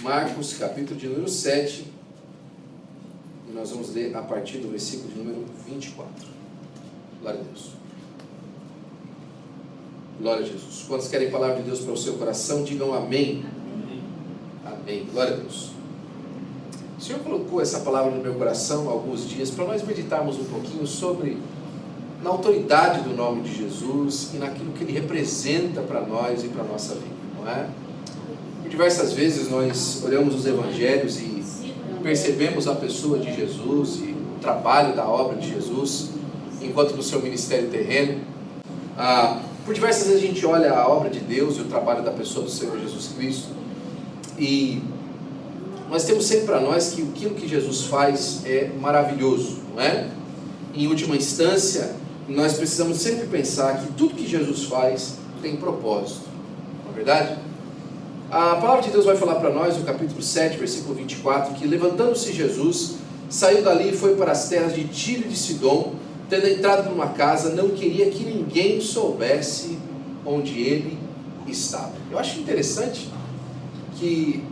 Marcos, capítulo de número 7, e nós vamos ler a partir do versículo de número 24. Glória a Deus. Glória a Jesus. Quantos querem a palavra de Deus para o seu coração, digam amém. Amém. Glória a Deus. O Senhor colocou essa palavra no meu coração há alguns dias para nós meditarmos um pouquinho sobre na autoridade do nome de Jesus e naquilo que Ele representa para nós e para a nossa vida, não é? Por diversas vezes nós olhamos os evangelhos e percebemos a pessoa de Jesus e o trabalho da obra de Jesus enquanto no seu ministério terreno. Por diversas vezes a gente olha a obra de Deus e o trabalho da pessoa do Senhor Jesus Cristo e nós temos sempre para nós que aquilo que Jesus faz é maravilhoso, não é? Em última instância, nós precisamos sempre pensar que tudo que Jesus faz tem propósito, não é verdade? A palavra de Deus vai falar para nós no capítulo 7, versículo 24, que levantando-se Jesus, saiu dali e foi para as terras de Tiro e de Sidom, tendo entrado numa casa, não queria que ninguém soubesse onde ele estava. Eu acho interessante que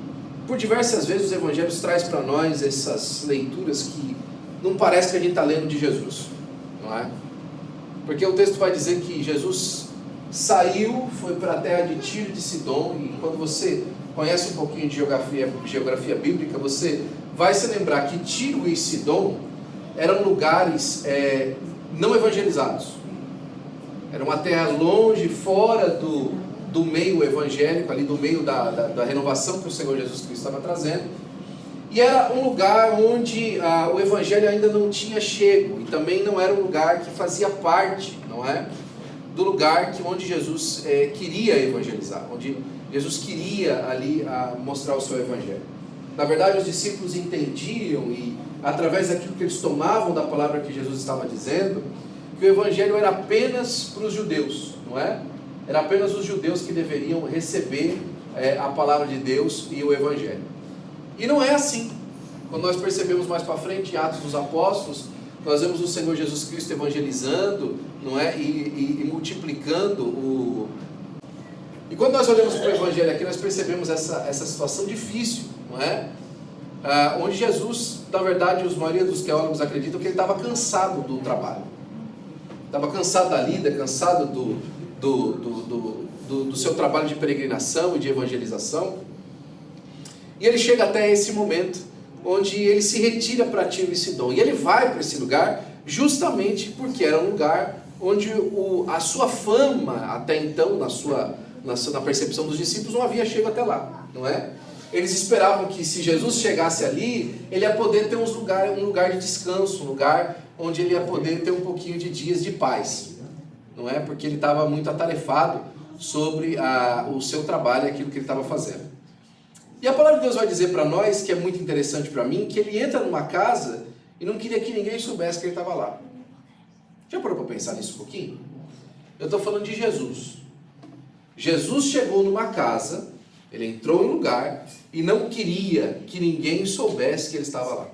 por diversas vezes os evangelhos trazem para nós essas leituras que não parece que a gente está lendo de Jesus, não é? Porque o texto vai dizer que Jesus saiu, foi para a terra de Tiro e de Sidom, e quando você conhece um pouquinho de geografia bíblica, você vai se lembrar que Tiro e Sidom eram lugares não evangelizados. Era uma terra longe, fora do meio evangélico, ali do meio da renovação que o Senhor Jesus Cristo estava trazendo. E era um lugar onde o evangelho ainda não tinha chego, e também não era um lugar que fazia parte, não é? Do lugar onde Jesus queria evangelizar, onde Jesus queria ali mostrar o seu evangelho. Na verdade, os discípulos entendiam, e através daquilo que eles tomavam da palavra que Jesus estava dizendo, que o evangelho era apenas para os judeus, não é? Era apenas os judeus que deveriam receber a palavra de Deus e o evangelho. E não é assim. Quando nós percebemos mais para frente em Atos dos Apóstolos, nós vemos o Senhor Jesus Cristo evangelizando, não é? E multiplicando E quando nós olhamos para o evangelho aqui, nós percebemos essa situação difícil, não é? Onde Jesus, na verdade, a maioria dos teólogos acreditam que ele estava cansado do trabalho. Estava cansado da lida, cansado do seu trabalho de peregrinação e de evangelização. E ele chega até esse momento, onde ele se retira para Tiro e Sidom. E ele vai para esse lugar justamente porque era um lugar onde a sua fama, até então, na percepção dos discípulos, não havia chegado até lá, não é? Eles esperavam que se Jesus chegasse ali, ele ia poder ter um lugar de descanso, um lugar onde ele ia poder ter um pouquinho de dias de paz, não é? Porque ele estava muito atarefado sobre o seu trabalho, aquilo que ele estava fazendo. E a palavra de Deus vai dizer para nós, que é muito interessante para mim, que ele entra numa casa e não queria que ninguém soubesse que ele estava lá. Já parou para pensar nisso um pouquinho? Eu estou falando de Jesus. Jesus chegou numa casa, ele entrou em um lugar e não queria que ninguém soubesse que ele estava lá.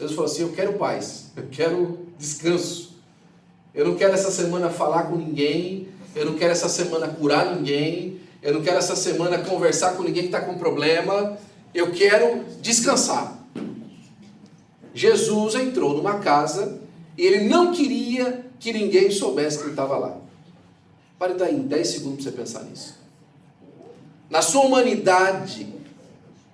Deus falou assim: eu quero paz, eu quero descanso. Eu não quero essa semana falar com ninguém, eu não quero essa semana curar ninguém, eu não quero essa semana conversar com ninguém que está com problema, eu quero descansar. Jesus entrou numa casa e ele não queria que ninguém soubesse que ele estava lá. Pare daí, 10 segundos para você pensar nisso. Na sua humanidade,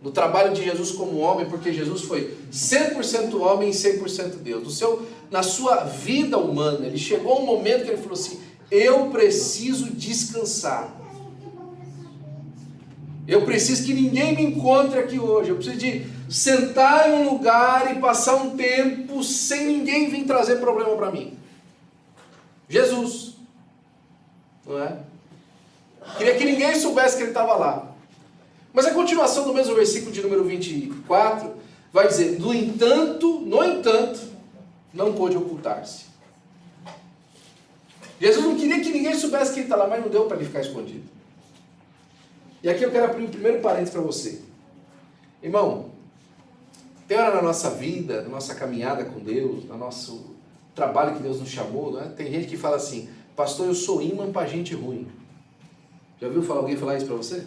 no trabalho de Jesus como homem, porque Jesus foi 100% homem e 100% Deus. Na sua vida humana, ele chegou a um momento que ele falou assim: eu preciso descansar. Eu preciso que ninguém me encontre aqui hoje. Eu preciso de sentar em um lugar e passar um tempo sem ninguém vir trazer problema para mim. Jesus, não é? Queria que ninguém soubesse que ele estava lá. Mas a continuação do mesmo versículo de número 24 vai dizer: no entanto, não pôde ocultar-se. Jesus não queria que ninguém soubesse que ele está lá, mas não deu para ele ficar escondido. E aqui eu quero abrir o primeiro parênteses para você. Irmão, tem hora na nossa vida, na nossa caminhada com Deus, no nosso trabalho que Deus nos chamou, não é? Tem gente que fala assim: pastor, eu sou imã para gente ruim. Já ouviu alguém falar isso para você?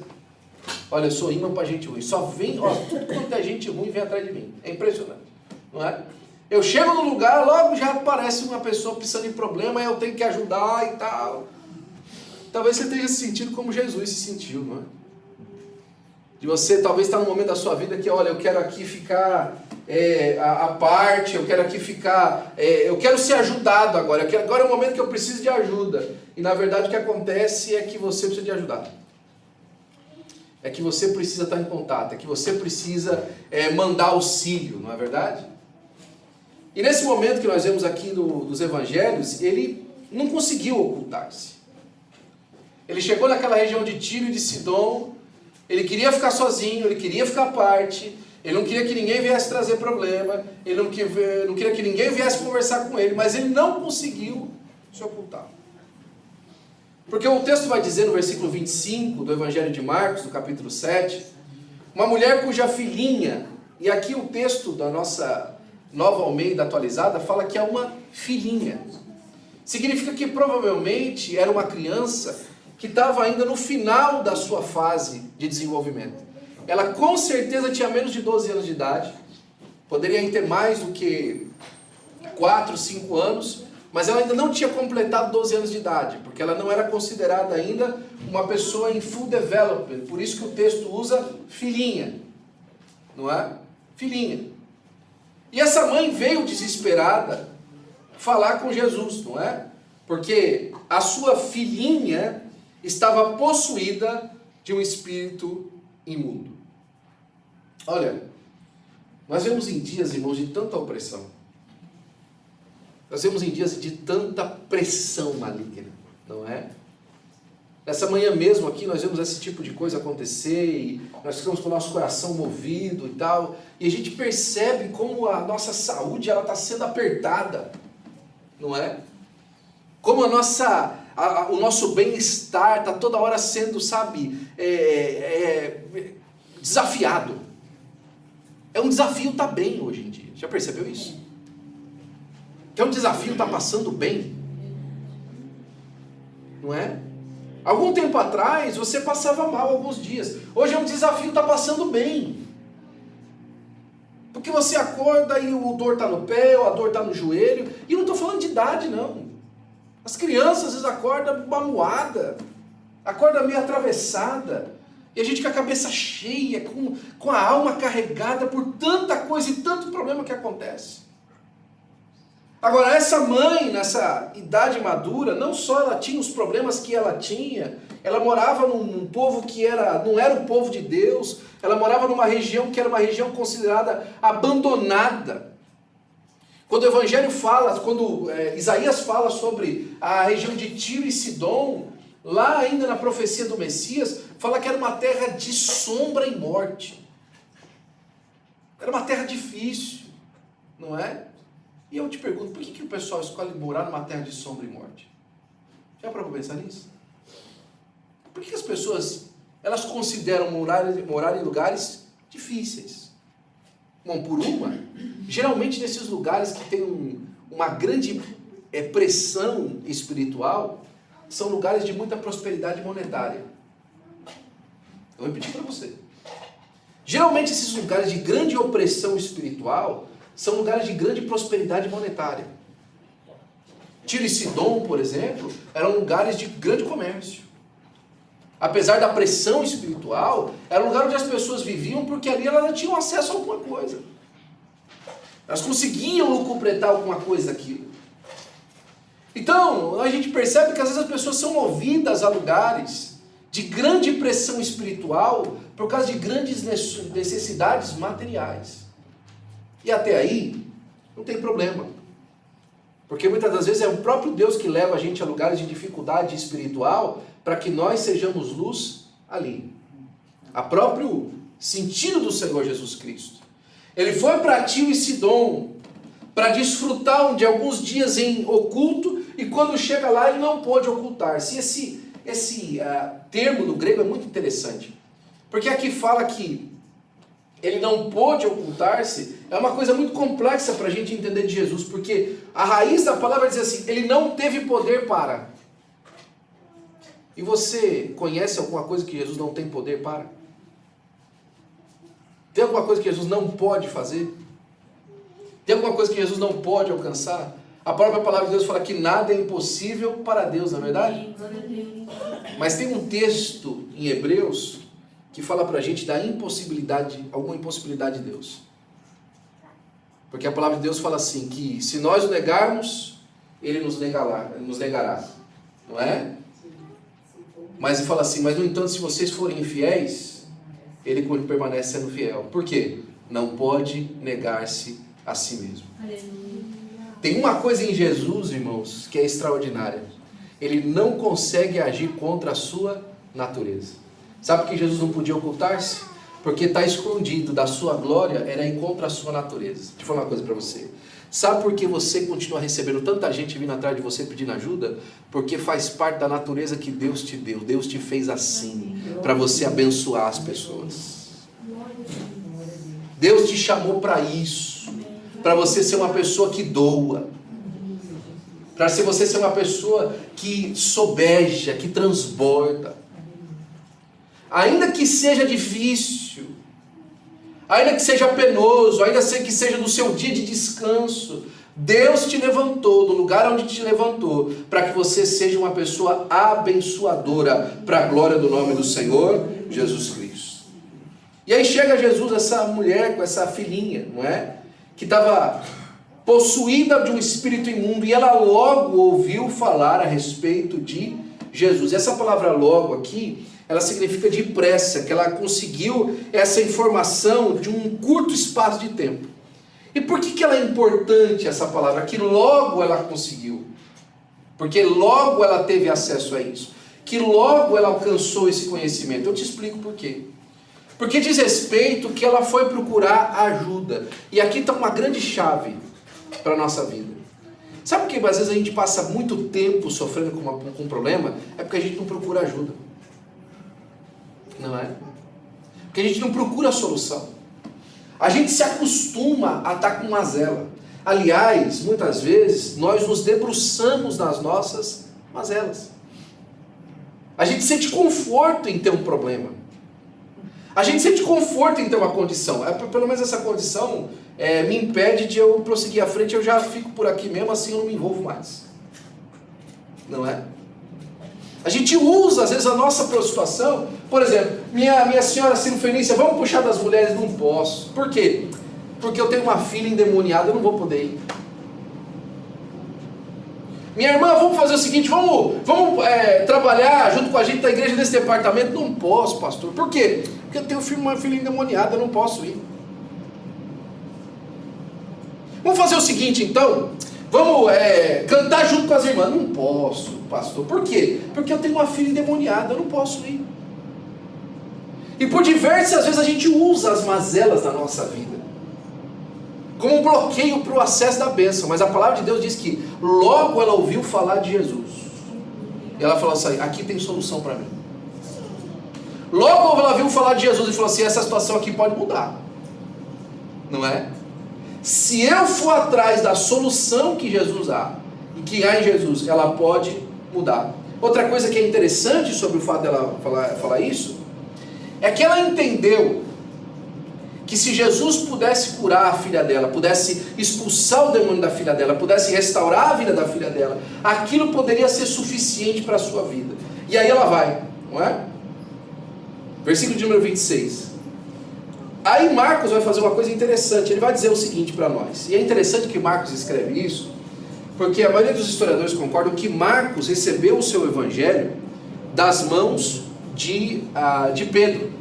Olha, eu sou imã para gente ruim. Só vem, ó, tudo quanto é gente ruim vem atrás de mim. É impressionante, não é? Eu chego no lugar, logo já aparece uma pessoa pensando em problema, eu tenho que ajudar e tal. Talvez você esteja se sentindo como Jesus se sentiu, não é? De você talvez estar num momento da sua vida que, olha, eu quero aqui ficar à parte, eu quero aqui ficar, eu quero ser ajudado agora, agora é o momento que eu preciso de ajuda. E na verdade o que acontece é que você precisa de ajudar. É que você precisa estar em contato, é que você precisa mandar auxílio, não é verdade? E nesse momento que nós vemos aqui dos evangelhos, ele não conseguiu ocultar-se. Ele chegou naquela região de Tiro e de Sidom, ele queria ficar sozinho, ele queria ficar à parte, ele não queria que ninguém viesse trazer problema, ele não queria que ninguém viesse conversar com ele, mas ele não conseguiu se ocultar. Porque o texto vai dizer no versículo 25 do Evangelho de Marcos, do capítulo 7, uma mulher cuja filhinha, e aqui o texto da nossa Nova Almeida atualizada fala que é uma filhinha. Significa que provavelmente era uma criança que estava ainda no final da sua fase de desenvolvimento. Ela com certeza tinha menos de 12 anos de idade, poderia ter mais do que 4, 5 anos, mas ela ainda não tinha completado 12 anos de idade, porque ela não era considerada ainda uma pessoa em full development, por isso que o texto usa filhinha, não é? Filhinha. E essa mãe veio desesperada falar com Jesus, não é? Porque a sua filhinha estava possuída de um espírito imundo. Olha, nós vemos em dias, irmãos, de tanta opressão. Nós vemos em dias de tanta pressão maligna, não é? Nessa manhã mesmo aqui nós vemos esse tipo de coisa acontecer e nós ficamos com o nosso coração movido e tal. E a gente percebe como a nossa saúde está sendo apertada, não é? Como o nosso bem-estar está toda hora sendo, sabe, desafiado. É um desafio estar bem hoje em dia. Já percebeu isso? Que é um desafio estar passando bem. Não é? Algum tempo atrás você passava mal alguns dias. Hoje é um desafio estar passando bem. Porque você acorda e o dor está no pé, ou a dor está no joelho. E eu não estou falando de idade, não. As crianças às vezes acordam mamuada, acordam meio atravessada. E a gente com a cabeça cheia, com a alma carregada por tanta coisa e tanto problema que acontece. Agora, essa mãe, nessa idade madura, não só ela tinha os problemas que ela tinha, ela morava num povo que não era o povo de Deus, ela morava numa região que era uma região considerada abandonada. Quando o Evangelho fala, quando Isaías fala sobre a região de Tiro e Sidom, lá ainda na profecia do Messias, fala que era uma terra de sombra e morte. Era uma terra difícil, não é? E eu te pergunto, por que o pessoal escolhe morar numa terra de sombra e morte? Já parou para pensar nisso? Por que as pessoas, elas consideram morar em lugares difíceis? Bom, geralmente nesses lugares que tem uma grande pressão espiritual, são lugares de muita prosperidade monetária. Eu vou repetir para você. Geralmente esses lugares de grande opressão espiritual são lugares de grande prosperidade monetária. Tiro e Sidom, por exemplo, eram lugares de grande comércio. Apesar da pressão espiritual, era um lugar onde as pessoas viviam porque ali elas tinham acesso a alguma coisa. Elas conseguiam lucupletar alguma coisa daquilo. Então, a gente percebe que às vezes as pessoas são movidas a lugares de grande pressão espiritual por causa de grandes necessidades materiais. E até aí, não tem problema. Porque muitas das vezes é o próprio Deus que leva a gente a lugares de dificuldade espiritual para que nós sejamos luz ali. A próprio sentido do Senhor Jesus Cristo. Ele foi para Tiro e Sidom para desfrutar de alguns dias em oculto e quando chega lá ele não pôde ocultar-se. Esse termo no grego é muito interessante. Porque aqui fala que ele não pôde ocultar-se, é uma coisa muito complexa para a gente entender de Jesus, porque a raiz da palavra diz assim, ele não teve poder para. E você conhece alguma coisa que Jesus não tem poder para? alguma coisa que Jesus não pode fazer? Tem alguma coisa que Jesus não pode alcançar? A própria palavra de Deus fala que nada é impossível para Deus, não é verdade? Mas tem um texto em Hebreus que fala para a gente da impossibilidade, alguma impossibilidade de Deus. Porque a palavra de Deus fala assim, que se nós o negarmos, Ele nos negará. Não é? Mas ele fala assim, mas no entanto, se vocês forem infiéis, Ele permanece sendo fiel. Por quê? Não pode negar-se a si mesmo. Tem uma coisa em Jesus, irmãos, que é extraordinária. Ele não consegue agir contra a sua natureza. Sabe por que Jesus não podia ocultar-se? Porque está escondido da sua glória, era ir contra a sua natureza. Deixa eu falar uma coisa para você. Sabe por que você continua recebendo tanta gente vindo atrás de você pedindo ajuda? Porque faz parte da natureza que Deus te deu. Deus te fez assim, para você abençoar as pessoas. Deus te chamou para isso, para você ser uma pessoa que doa, para você ser uma pessoa que sobeja, que transborda. Ainda que seja difícil, ainda que seja penoso, ainda que seja no seu dia de descanso, Deus te levantou do lugar onde te levantou, para que você seja uma pessoa abençoadora, para a glória do nome do Senhor Jesus Cristo. E aí chega Jesus, essa mulher com essa filhinha, não é? Que estava possuída de um espírito imundo, e ela logo ouviu falar a respeito de Jesus. Essa palavra logo aqui, ela significa depressa, que ela conseguiu essa informação de um curto espaço de tempo. E por que ela é importante, essa palavra? Que logo ela conseguiu. Porque logo ela teve acesso a isso. Que logo ela alcançou esse conhecimento. Eu te explico por quê. Porque diz respeito que ela foi procurar ajuda. E aqui está uma grande chave para a nossa vida. Sabe por que às vezes a gente passa muito tempo sofrendo com um problema? É porque a gente não procura ajuda. Não é? Porque a gente não procura a solução. A gente se acostuma a estar com mazela. Aliás, muitas vezes, nós nos debruçamos nas nossas mazelas. A gente sente conforto em ter um problema. A gente sente conforto em ter uma condição. Pelo menos essa condição me impede de eu prosseguir à frente. Eu já fico por aqui mesmo, assim eu não me envolvo mais. Não é? A gente usa, às vezes, a nossa situação. Por exemplo, minha senhora Cirofenícia, vamos puxar das mulheres? Não posso. Por quê? Porque eu tenho uma filha endemoniada, eu não vou poder ir. Minha irmã, vamos fazer o seguinte, vamos trabalhar junto com a gente da igreja nesse departamento? Não posso, pastor. Por quê? Porque eu tenho uma filha endemoniada, eu não posso ir. Vamos fazer o seguinte, então... Vamos cantar junto com as irmãs? Não posso, pastor. Por quê? Porque eu tenho uma filha endemoniada, eu não posso ir. E por diversas vezes a gente usa as mazelas da nossa vida como um bloqueio para o acesso da bênção. Mas a palavra de Deus diz que logo ela ouviu falar de Jesus. E ela falou assim, aqui tem solução para mim. Logo ela ouviu falar de Jesus e falou assim, essa situação aqui pode mudar. Não é? Se eu for atrás da solução que Jesus há, e que há em Jesus, ela pode mudar. Outra coisa que é interessante sobre o fato dela falar isso, é que ela entendeu que se Jesus pudesse curar a filha dela, pudesse expulsar o demônio da filha dela, pudesse restaurar a vida da filha dela, aquilo poderia ser suficiente para a sua vida. E aí ela vai, não é? Versículo de número 26. Aí Marcos vai fazer uma coisa interessante, ele vai dizer o seguinte para nós, e é interessante que Marcos escreve isso, porque a maioria dos historiadores concordam que Marcos recebeu o seu evangelho das mãos de Pedro.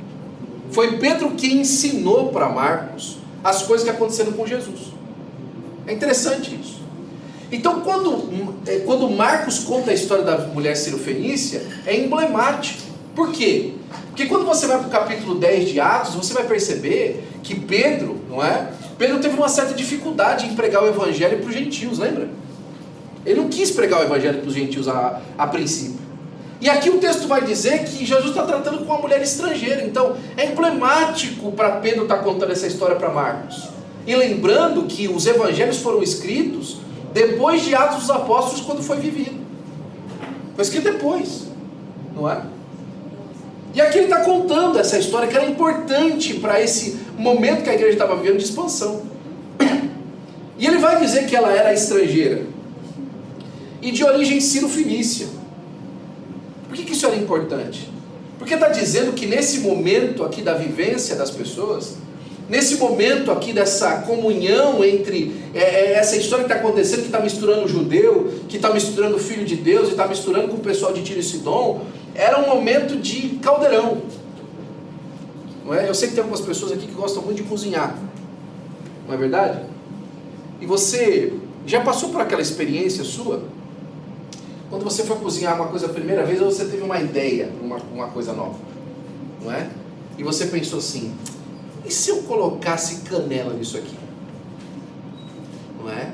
Foi Pedro que ensinou para Marcos as coisas que aconteceram com Jesus. É interessante isso. Então quando Marcos conta a história da mulher Cirofenícia, é emblemático. Por quê? Porque quando você vai para o capítulo 10 de Atos, você vai perceber que Pedro, não é? Pedro teve uma certa dificuldade em pregar o evangelho para os gentios, lembra? Ele não quis pregar o evangelho para os gentios a princípio. E aqui o texto vai dizer que Jesus está tratando com uma mulher estrangeira. Então é emblemático para Pedro estar contando essa história para Marcos. E lembrando que os evangelhos foram escritos depois de Atos dos Apóstolos, quando foi vivido. Foi escrito depois, não é? E aqui ele está contando essa história que era importante para esse momento que a igreja estava vivendo de expansão. E ele vai dizer que ela era estrangeira e de origem sírio-fenícia. Por que isso era importante? Porque está dizendo que nesse momento aqui da vivência das pessoas, nesse momento aqui dessa comunhão entre essa história que está acontecendo, que está misturando o judeu, que está misturando o filho de Deus, e está misturando com o pessoal de Tiro e Sidom, era um momento de caldeirão. Não é? Eu sei que tem algumas pessoas aqui que gostam muito de cozinhar, não é verdade? E você já passou por aquela experiência sua? Quando você foi cozinhar uma coisa a primeira vez, ou você teve uma ideia, uma coisa nova, não é? E você pensou assim, e se eu colocasse canela nisso aqui? Não é?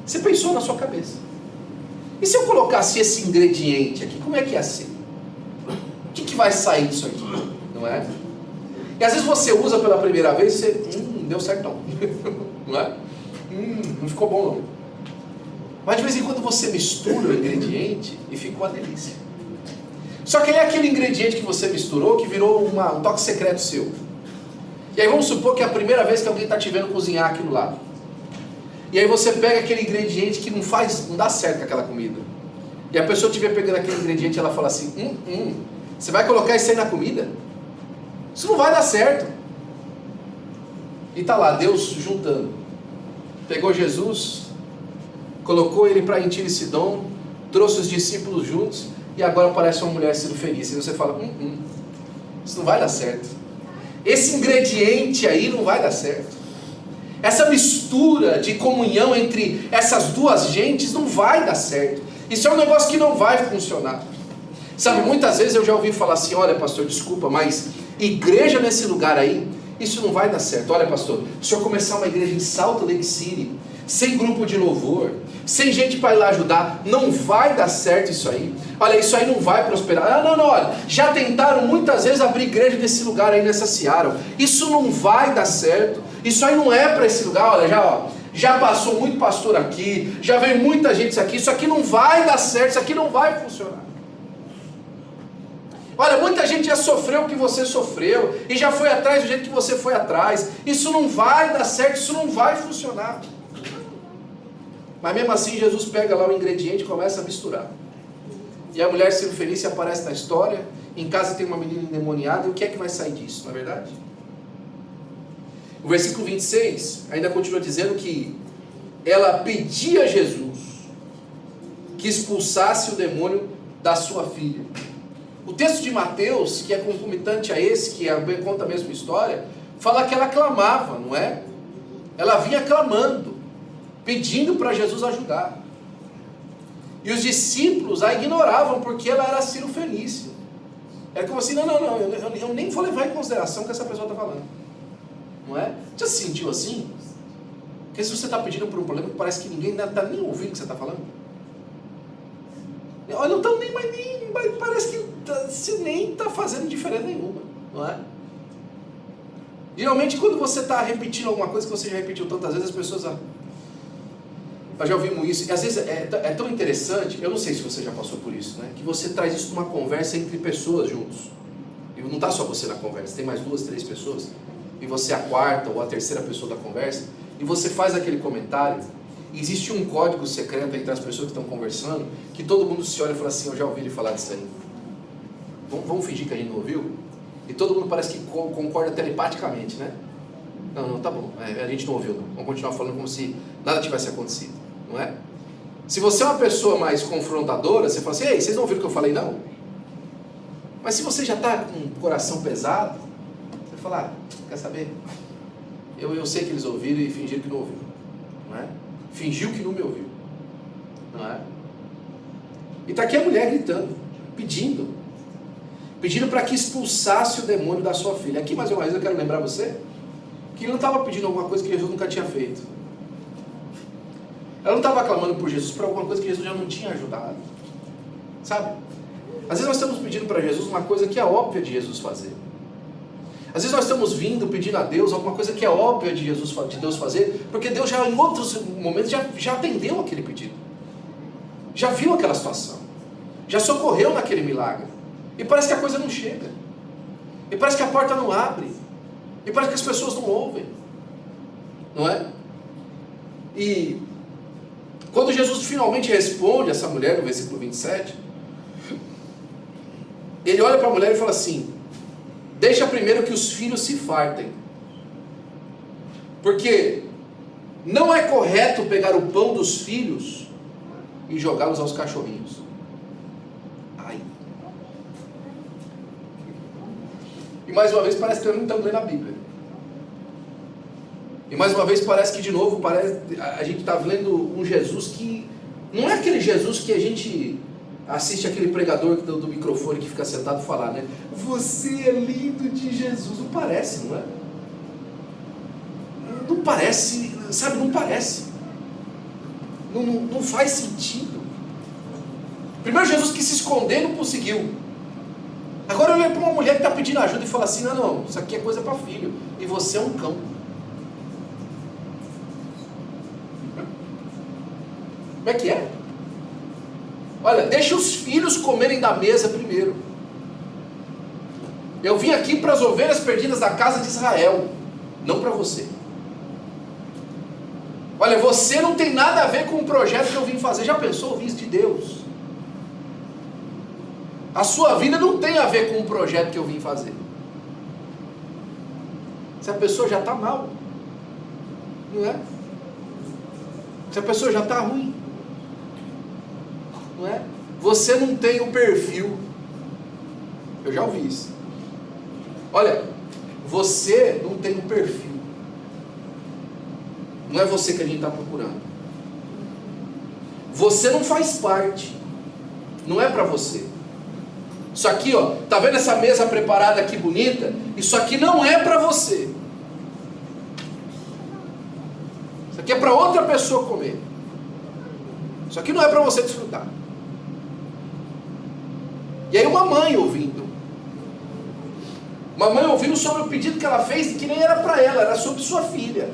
Você pensou na sua cabeça. E se eu colocasse esse ingrediente aqui, como é que ia ser? O que vai sair disso aqui? Não é? E às vezes você usa pela primeira vez e você, não deu certo não. Não é? Não ficou bom não. Mas de vez em quando você mistura o ingrediente e fica uma delícia. Só que é aquele ingrediente que você misturou que virou um toque secreto seu. E aí vamos supor que é a primeira vez que alguém está te vendo cozinhar aquilo lá. E aí você pega aquele ingrediente que não dá certo com aquela comida. E a pessoa te vê pegando aquele ingrediente e ela fala assim, você vai colocar isso aí na comida? Isso não vai dar certo. E está lá, Deus juntando. Pegou Jesus, colocou ele para Tiro e Sidom, trouxe os discípulos juntos, e agora aparece uma mulher sendo feliz. E você fala, isso não vai dar certo. Esse ingrediente aí não vai dar certo. Essa mistura de comunhão entre essas duas gentes não vai dar certo. Isso é um negócio que não vai funcionar. Sabe, muitas vezes eu já ouvi falar assim, olha pastor, desculpa, mas igreja nesse lugar aí, isso não vai dar certo. Olha pastor, se eu começar uma igreja em Salt Lake City, sem grupo de louvor, sem gente para ir lá ajudar, não vai dar certo isso aí. Olha, isso aí não vai prosperar. Não, olha, já tentaram muitas vezes abrir igreja nesse lugar aí nessa Seattle. Isso não vai dar certo. Isso aí não é para esse lugar. Olha, já passou muito pastor aqui, já veio muita gente aqui. Isso aqui não vai dar certo, isso aqui não vai funcionar. Olha, muita gente já sofreu o que você sofreu e já foi atrás do jeito que você foi atrás. Isso não vai dar certo, isso não vai funcionar. Mas mesmo assim Jesus pega lá o ingrediente e começa a misturar. E a mulher sírio-fenícia aparece na história. Em casa tem uma menina endemoniada. E o que é que vai sair disso, não é verdade? O versículo 26 ainda continua dizendo que ela pedia a Jesus que expulsasse o demônio da sua filha. O texto de Mateus, que é concomitante a esse, que conta a mesma história, fala que ela clamava, não é? Ela vinha clamando, pedindo para Jesus ajudar. E os discípulos a ignoravam porque ela era sírio-fenícia. Era como assim, eu nem vou levar em consideração o que essa pessoa está falando. Não é? Já se sentiu assim? Porque se você está pedindo por um problema que parece que ninguém está nem ouvindo o que você está falando. Olha, não estão nem parece que você nem está fazendo diferença nenhuma. Não é? Geralmente quando você está repetindo alguma coisa que você já repetiu tantas vezes, as pessoas... Nós já ouvimos isso, e às vezes é tão interessante, eu não sei se você já passou por isso, né? Que você traz isso numa conversa entre pessoas juntos. E não está só você na conversa, tem mais 2, 3 pessoas, e você é a quarta ou a terceira pessoa da conversa, e você faz aquele comentário, e existe um código secreto entre as pessoas que estão conversando, que todo mundo se olha e fala assim, eu já ouvi ele falar disso aí. Vamos fingir que a gente não ouviu? E todo mundo parece que concorda telepaticamente, né? Não, tá bom, a gente não ouviu não. Vamos continuar falando como se nada tivesse acontecido, não é? Se você é uma pessoa mais confrontadora, você fala assim, ei, vocês não ouviram o que eu falei não? Mas se você já está com o coração pesado, você fala, quer saber? Eu sei que eles ouviram e fingiram que não ouviram, não é? Fingiu que não me ouviu, não é? E está aqui a mulher gritando, pedindo para que expulsasse o demônio da sua filha. Aqui mais uma vez eu quero lembrar você que ele não estava pedindo alguma coisa que Jesus nunca tinha feito. Ela não estava clamando por Jesus por alguma coisa que Jesus já não tinha ajudado. Sabe? Às vezes nós estamos pedindo para Jesus uma coisa que é óbvia de Jesus fazer. Às vezes nós estamos vindo pedindo a Deus alguma coisa que é óbvia de Deus fazer, porque Deus já em outros momentos já atendeu aquele pedido. Já viu aquela situação. Já socorreu naquele milagre. E parece que a coisa não chega. E parece que a porta não abre. E parece que as pessoas não ouvem. Não é? E quando Jesus finalmente responde a essa mulher, no versículo 27, ele olha para a mulher e fala assim: deixa primeiro que os filhos se fartem. Porque não é correto pegar o pão dos filhos e jogá-los aos cachorrinhos. Ai. E mais uma vez parece que nós não estamos lendo a Bíblia. E mais uma vez parece que de novo a gente está lendo um Jesus que não é aquele Jesus que a gente assiste aquele pregador do microfone que fica sentado e falar, né? Você é lindo de Jesus. Não parece, não é? Não parece, sabe? Não parece. Não faz sentido. Primeiro Jesus quis se esconder, não conseguiu. Agora eu olho para uma mulher que está pedindo ajuda e fala assim: não, isso aqui é coisa para filho. E você é um cão. Como é que é? Olha, deixa os filhos comerem da mesa primeiro. Eu vim aqui para as ovelhas perdidas da casa de Israel, não para você. Olha, você não tem nada a ver com o projeto que eu vim fazer. Já pensou ouvir isso de Deus? A sua vida não tem a ver com o projeto que eu vim fazer. Se a pessoa já está mal, não é? Se a pessoa já está ruim, não é? Você não tem o perfil. Eu já ouvi isso. Olha, você não tem o perfil. Não é você que a gente está procurando. Você não faz parte. Não é para você. Isso aqui, ó, tá vendo essa mesa preparada aqui bonita? Isso aqui não é para você. Isso aqui é para outra pessoa comer. Isso aqui não é para você desfrutar. E aí uma mãe ouvindo sobre o pedido que ela fez, que nem era para ela, era sobre sua filha.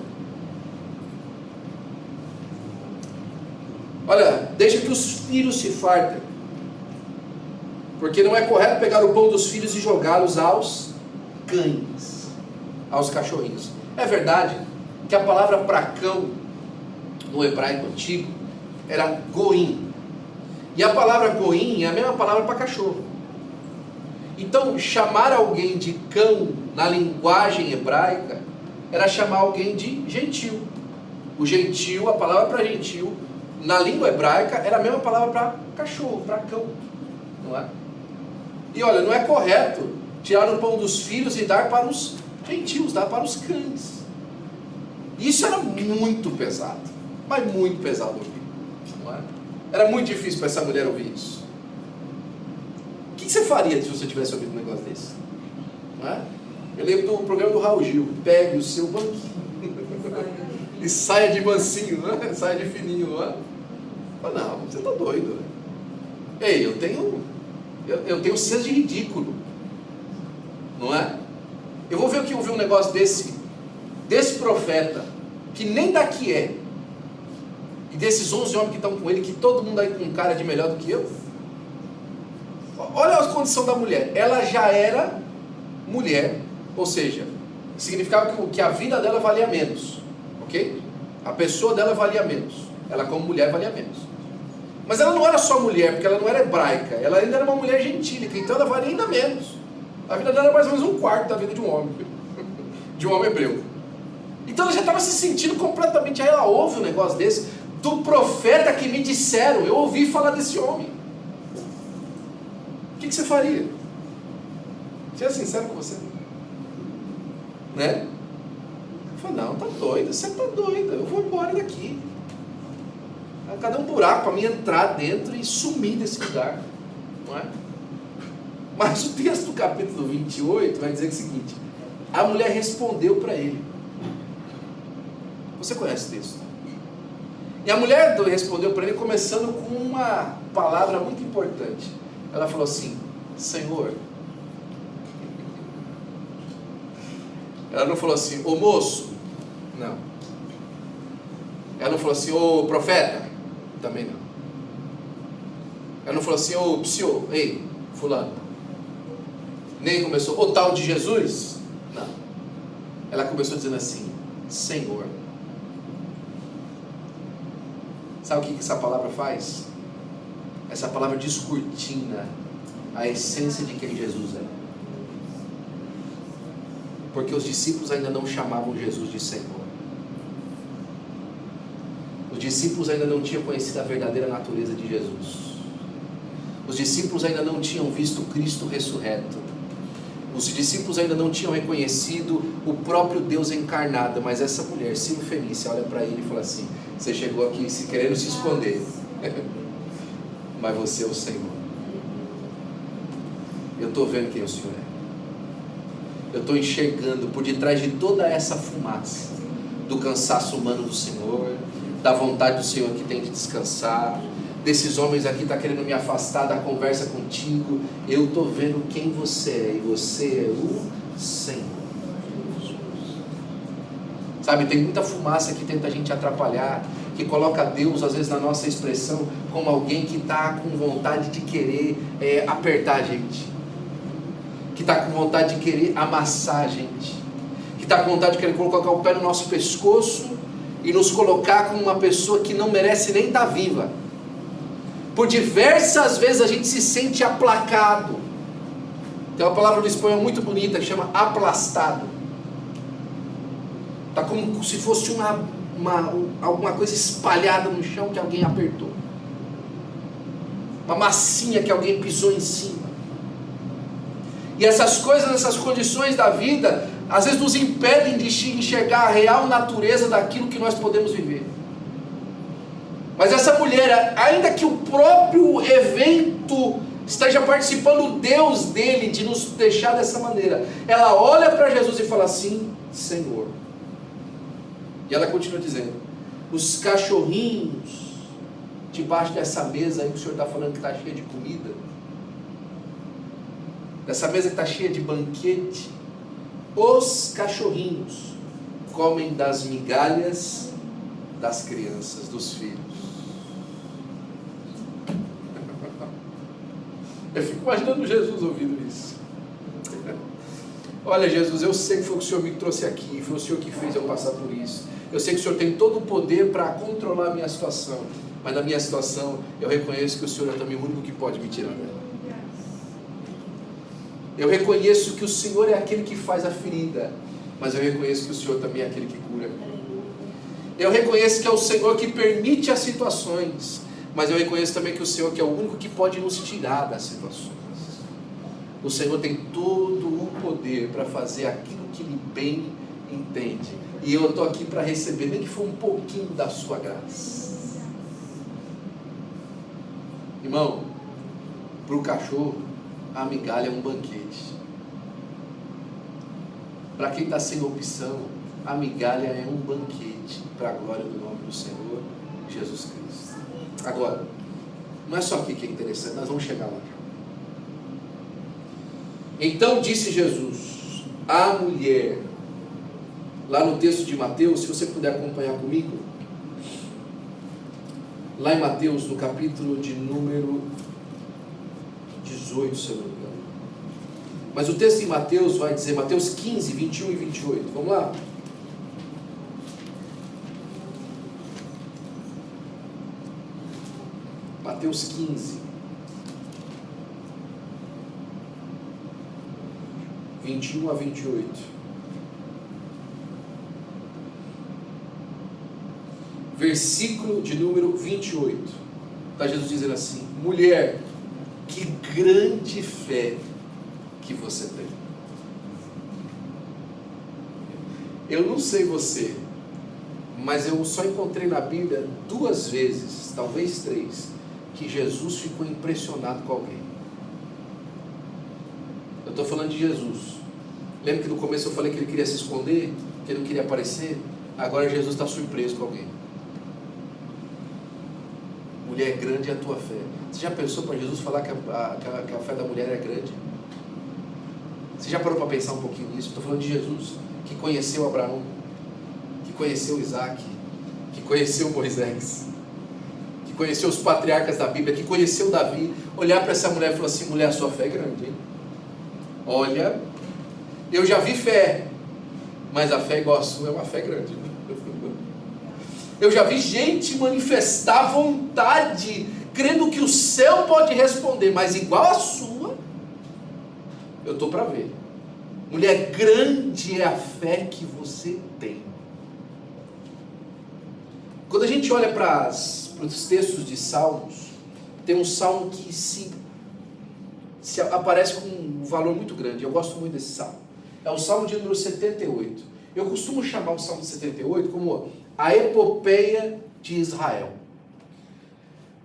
Olha, deixa que os filhos se fartem, porque não é correto pegar o pão dos filhos e jogá-los aos cães, aos cachorrinhos. É verdade que a palavra para cão no hebraico antigo era goim. E a palavra goim é a mesma palavra para cachorro. Então, chamar alguém de cão na linguagem hebraica era chamar alguém de gentil. O gentil, a palavra para gentil, na língua hebraica era a mesma palavra para cachorro, para cão. Não é? E olha, não é correto tirar o pão dos filhos e dar para os gentios, dar para os cães. Isso era muito pesado, mas muito pesado ouvir. Não é? Era muito difícil para essa mulher ouvir isso. O que você faria se você tivesse ouvido um negócio desse? Não é? Eu lembro do programa do Raul Gil: pegue o seu banquinho e saia de mansinho, não é? Saia de fininho, não é? Mas não, você está doido. Né? Ei, eu tenho senso de ridículo, não é? Eu vou ver o que ouvir um negócio desse profeta, que nem daqui é, e desses 11 homens que estão com ele, que todo mundo aí com cara de melhor do que eu. Olha a condição da mulher. Ela já era mulher, ou seja, significava que a vida dela valia menos, ok? A pessoa dela valia menos, ela como mulher valia menos. Mas ela não era só mulher, porque ela não era hebraica, ela ainda era uma mulher gentílica, então ela valia ainda menos. A vida dela era mais ou menos um quarto da vida de um homem, de um homem hebreu. Então ela já estava se sentindo completamente. Aí ela ouve um negócio desse, do profeta que me disseram, eu ouvi falar desse homem. O que você faria? Seja sincero com você. Né? Eu falei: não, tá doida, você tá doida, eu vou embora daqui. Cadê um buraco para mim entrar dentro e sumir desse lugar? Não é? Mas o texto do capítulo 28 vai dizer o seguinte: a mulher respondeu para ele. Você conhece o texto? E a mulher respondeu para ele começando com uma palavra muito importante. Ela falou assim: Senhor. Ela não falou assim: ô moço. Não. Ela não falou assim: ô profeta. Também não. Ela não falou assim: ô psiô, ei, fulano. Nem começou, o tal de Jesus. Não. Ela começou dizendo assim: Senhor. Sabe o que essa palavra faz? Essa palavra descortina a essência de quem Jesus é. Porque os discípulos ainda não chamavam Jesus de Senhor. Os discípulos ainda não tinham conhecido a verdadeira natureza de Jesus. Os discípulos ainda não tinham visto Cristo ressurreto. Os discípulos ainda não tinham reconhecido o próprio Deus encarnado. Mas essa mulher, Sírio Fenícia, olha para ele e fala assim: você chegou aqui querendo se esconder, mas você é o Senhor. Eu estou vendo quem o Senhor é. Eu estou enxergando por detrás de toda essa fumaça do cansaço humano do Senhor, da vontade do Senhor que tem de descansar, desses homens aqui está querendo me afastar da conversa contigo. Eu estou vendo quem você é, e você é o Senhor. Sabe, tem muita fumaça que tenta a gente atrapalhar, que coloca Deus às vezes na nossa expressão como alguém que está com vontade de querer apertar a gente, que está com vontade de querer amassar a gente, que está com vontade de querer colocar o pé no nosso pescoço e nos colocar como uma pessoa que não merece nem estar viva. Por diversas vezes a gente se sente aplacado. Tem uma palavra do espanhol muito bonita que chama aplastado. Está como se fosse alguma coisa espalhada no chão que alguém apertou, uma massinha que alguém pisou em cima. E essas coisas, essas condições da vida, às vezes nos impedem de enxergar a real natureza daquilo que nós podemos viver. Mas essa mulher, ainda que o próprio evento esteja participando o Deus dele de nos deixar dessa maneira, ela olha para Jesus e fala assim: Senhor. E ela continua dizendo: os cachorrinhos debaixo dessa mesa aí que o Senhor está falando que está cheia de comida, dessa mesa que está cheia de banquete, os cachorrinhos comem das migalhas das crianças, dos filhos. Eu fico imaginando Jesus ouvindo isso. Olha, Jesus, eu sei que foi o Senhor me trouxe aqui, foi o Senhor que fez eu passar por isso. Eu sei que o Senhor tem todo o poder para controlar a minha situação, mas na minha situação eu reconheço que o Senhor é também o único que pode me tirar dela. Eu reconheço que o Senhor é aquele que faz a ferida, mas eu reconheço que o Senhor também é aquele que cura. Eu reconheço que é o Senhor que permite as situações, mas eu reconheço também que o Senhor que é o único que pode nos tirar das situações. O Senhor tem todo o poder para fazer aquilo que Ele bem entende. E eu estou aqui para receber, nem que for um pouquinho da sua graça. Irmão, para o cachorro, a migalha é um banquete. Para quem está sem opção, a migalha é um banquete para a glória do nome do Senhor Jesus Cristo. Agora, não é só aqui que é interessante, nós vamos chegar lá. Então disse Jesus à mulher, lá no texto de Mateus, se você puder acompanhar comigo, lá em Mateus, no capítulo de número 18, se eu não me engano. Mas o texto em Mateus vai dizer, Mateus 15, 21 e 28. Vamos lá? Mateus 15, 21 a 28. Versículo de número 28. Está Jesus dizendo assim: mulher, que grande fé que você tem. Eu não sei você, mas eu só encontrei na Bíblia 2 vezes, talvez 3, que Jesus ficou impressionado com alguém. Eu estou falando de Jesus. Lembra que no começo eu falei que ele queria se esconder, que ele não queria aparecer? Agora Jesus está surpreso com alguém. Mulher, grande é a tua fé. Você já pensou para Jesus falar que a fé da mulher é grande? Você já parou para pensar um pouquinho nisso? Estou falando de Jesus, que conheceu Abraão, que conheceu Isaac, que conheceu Moisés, que conheceu os patriarcas da Bíblia, que conheceu Davi. Olhar para essa mulher e falar assim: mulher, a sua fé é grande, hein? Olha, eu já vi fé, mas a fé igual a sua é uma fé grande. Eu já vi gente manifestar vontade, crendo que o céu pode responder, mas igual a sua, eu estou para ver. Mulher, grande é a fé que você tem. Quando a gente olha para os textos de Salmos, tem um salmo que se aparece com um valor muito grande. Eu gosto muito desse salmo. É o salmo de número 78. Eu costumo chamar o salmo 78 como a epopeia de Israel.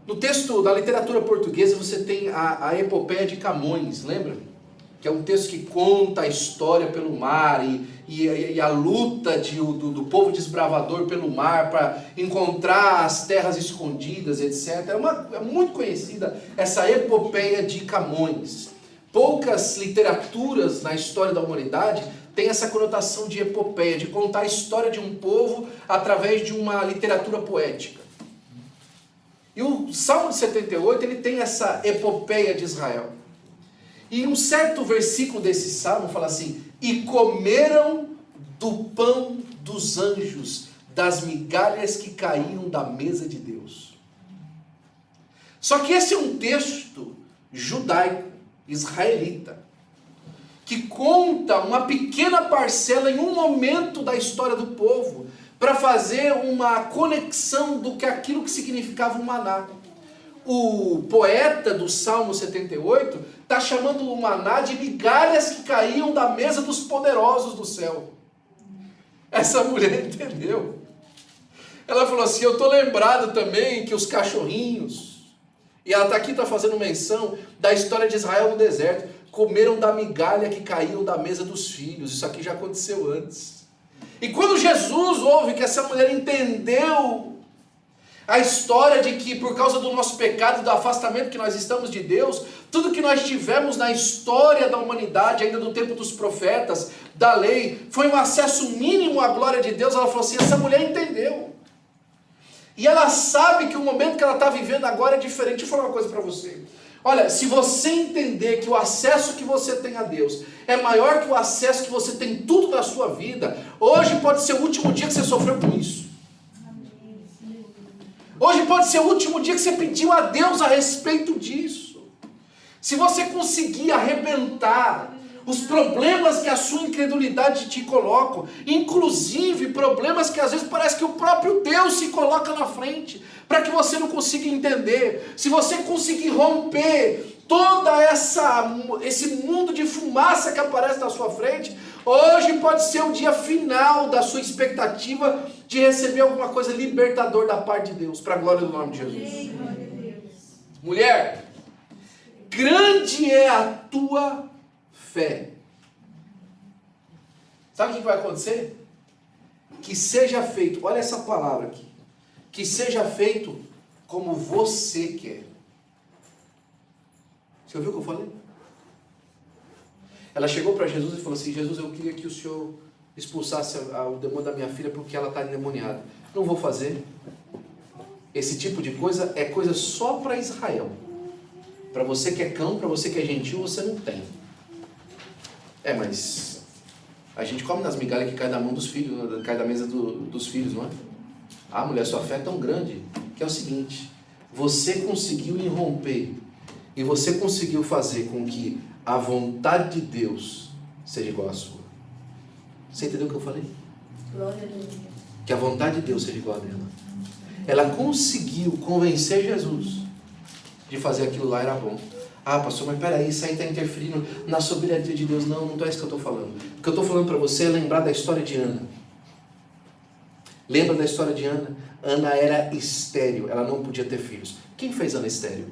No texto da literatura portuguesa você tem a epopeia de Camões, lembra? Que é um texto que conta a história pelo mar e a luta do povo desbravador pelo mar para encontrar as terras escondidas, etc. É muito conhecida essa epopeia de Camões. Poucas literaturas na história da humanidade têm essa conotação de epopeia, de contar a história de um povo através de uma literatura poética. E o Salmo 78 ele tem essa epopeia de Israel. E um certo versículo desse salmo fala assim: e comeram do pão dos anjos, das migalhas que caíam da mesa de Deus. Só que esse é um texto judaico, israelita, que conta uma pequena parcela em um momento da história do povo, para fazer uma conexão do que aquilo que significava o maná. O poeta do Salmo 78 está chamando o maná de migalhas que caíam da mesa dos poderosos do céu. Essa mulher entendeu. Ela falou assim: eu estou lembrado também que os cachorrinhos, e ela está fazendo menção da história de Israel no deserto, comeram da migalha que caíam da mesa dos filhos. Isso aqui já aconteceu antes. E quando Jesus ouve que essa mulher entendeu a história de que por causa do nosso pecado, do afastamento que nós estamos de Deus, tudo que nós tivemos na história da humanidade, ainda do tempo dos profetas, da lei, foi um acesso mínimo à glória de Deus. Ela falou assim: essa mulher entendeu. E ela sabe que o momento que ela está vivendo agora é diferente. Deixa eu falar uma coisa para você. Olha, se você entender que o acesso que você tem a Deus é maior que o acesso que você tem tudo na sua vida, hoje pode ser o último dia que você sofreu com isso. Hoje pode ser o último dia que você pediu a Deus a respeito disso. Se você conseguir arrebentar os problemas que a sua incredulidade te coloca, inclusive problemas que às vezes parece que o próprio Deus se coloca na frente, para que você não consiga entender, se você conseguir romper todo esse mundo de fumaça que aparece na sua frente, hoje pode ser o dia final da sua expectativa de receber alguma coisa libertador da parte de Deus, para a glória do nome de Jesus. Mulher, grande é a tua fé. Sabe o que vai acontecer? Que seja feito, olha essa palavra aqui, que seja feito como você quer. Você ouviu o que eu falei? Ela chegou para Jesus e falou assim: Jesus, eu queria que o Senhor expulsasse o demônio da minha filha porque ela está endemoniada. Não vou fazer. Esse tipo de coisa é coisa só para Israel. Para você que é cão, para você que é gentil, você não tem. Mas a gente come nas migalhas que cai da mão dos filhos, cai da mesa dos filhos, não é? Ah, mulher, sua fé é tão grande que é o seguinte: você conseguiu irromper e você conseguiu fazer com que a vontade de Deus seja igual à sua. Você entendeu o que eu falei? Glória a Deus. Que a vontade de Deus seja igual a dela. Ela conseguiu convencer Jesus de fazer aquilo lá era bom. Ah, pastor, mas peraí, isso aí está interferindo na soberania de Deus. Não é isso que eu estou falando. O que eu estou falando para você é lembrar da história de Ana. Lembra da história de Ana? Ana era estéril, ela não podia ter filhos. Quem fez Ana estéril?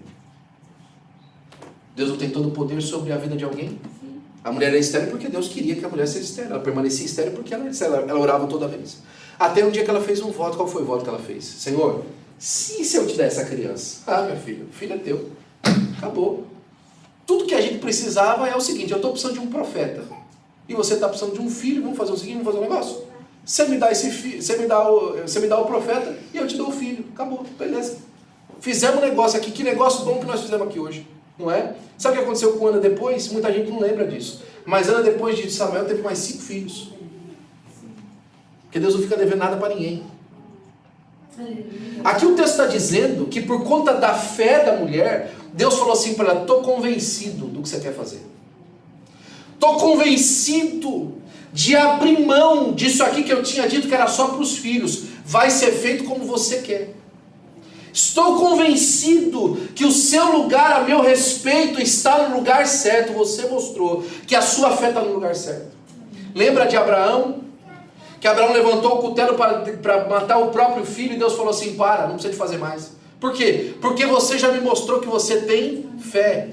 Deus não tem todo o poder sobre a vida de alguém? Sim. A mulher era estéril porque Deus queria que a mulher fosse estéril. Ela permanecia estéril porque ela orava toda vez. Até um dia que ela fez um voto. Qual foi o voto que ela fez? Senhor, se eu te der essa criança? Ah, meu filho, o filho é teu. Acabou. Tudo que a gente precisava é o seguinte: eu estou precisando de um profeta. E você está precisando de um filho. Vamos fazer o seguinte, vamos fazer um negócio? Você me dá esse filho, você me dá o profeta e eu te dou o filho. Acabou, beleza. Fizemos um negócio aqui. Que negócio bom que nós fizemos aqui hoje. Não é? Sabe o que aconteceu com Ana depois? Muita gente não lembra disso. Mas Ana, depois de Samuel, teve mais 5 filhos. Porque Deus não fica devendo nada para ninguém. Aqui o texto está dizendo que por conta da fé da mulher, Deus falou assim para ela: estou convencido do que você quer fazer. Estou convencido de abrir mão disso aqui que eu tinha dito que era só para os filhos. Vai ser feito como você quer. Estou convencido que o seu lugar a meu respeito está no lugar certo. Você mostrou que a sua fé está no lugar certo. Lembra de Abraão? Que Abraão levantou o cutelo para matar o próprio filho e Deus falou assim: para, não precisa de fazer mais. Por quê? Porque você já me mostrou que você tem fé.